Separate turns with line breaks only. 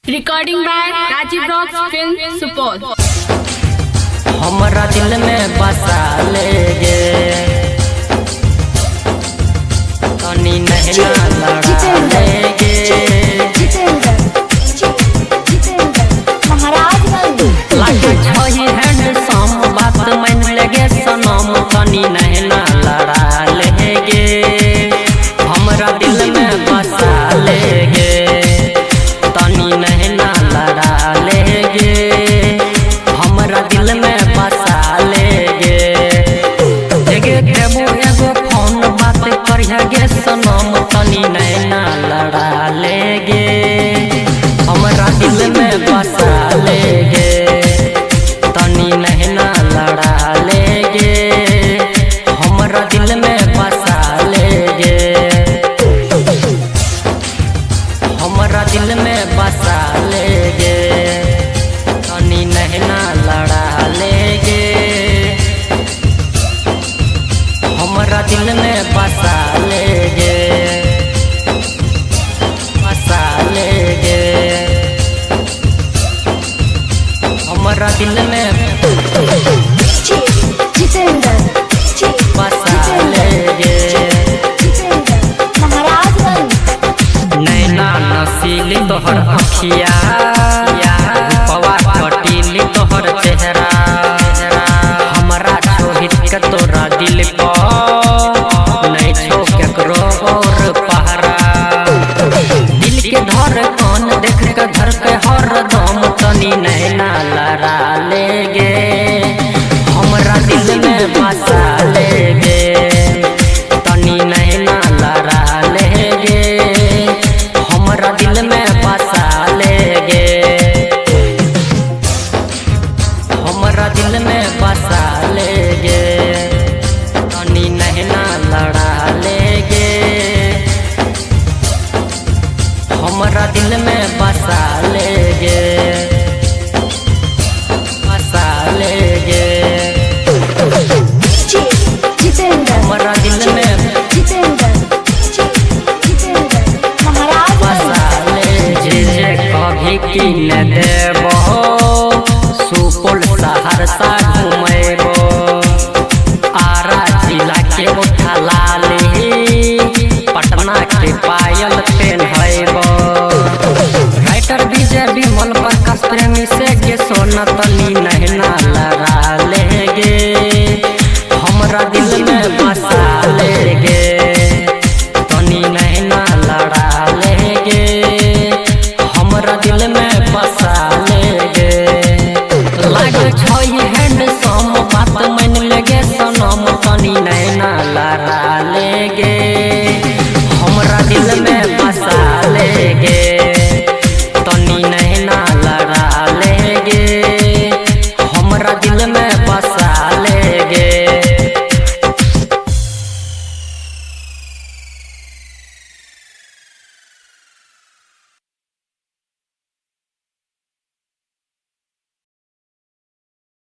Recording by Rajiv rocks film Supaul.
हमरा दिल में बसा ले गे तनी नहला लड़ा ले गे लागे छही हैंडसम बात मान लगे सनम तनी नहला लड़ा ले गे हमरा दिल में बसा ले गे तनी नहला लड़ा ले गे हमरा दिल में बसा ले गे देगे देबो एगो फोन बात करिया गे सनम तनी नैना लड़ा ले गे हमरा दिल में बसा ले गे तनी नैना लड़ा ले गे हमरा दिल में बसा ले गे हमरा दिल में बसा ले गे तनी नैना लड़ा ले गे हमरा दिल में बसा ले गे बसा ले गे हमरा दिल में बसा ले गे नैना नसीली तोहर अखिया रूपवा कटीली तोहर चेहरा हमरा छोहित के तोरा दिल पर नहीं छो केकरो और पहरा दिल के धड़कन देख के धर के हर दम तनी नैना लड़ा ले गे हमरा दिल में बसा ले गे तनी नैना लड़ा ले गे हमरा दिल में बसा ले गे हमरा दिल में बसा ले गे तनी नैना लड़ा ले गे हमरा दिल में बसा ले गे बसा ले गे हमरा दिल में कभी की न देबो सुपौल सहरसा घुमेबो आरा जिला के उठा लाली पटना के पायल पेन्हबो राइटर विजय विमल प्रकाश प्रेमी से गे सोना तनी नैना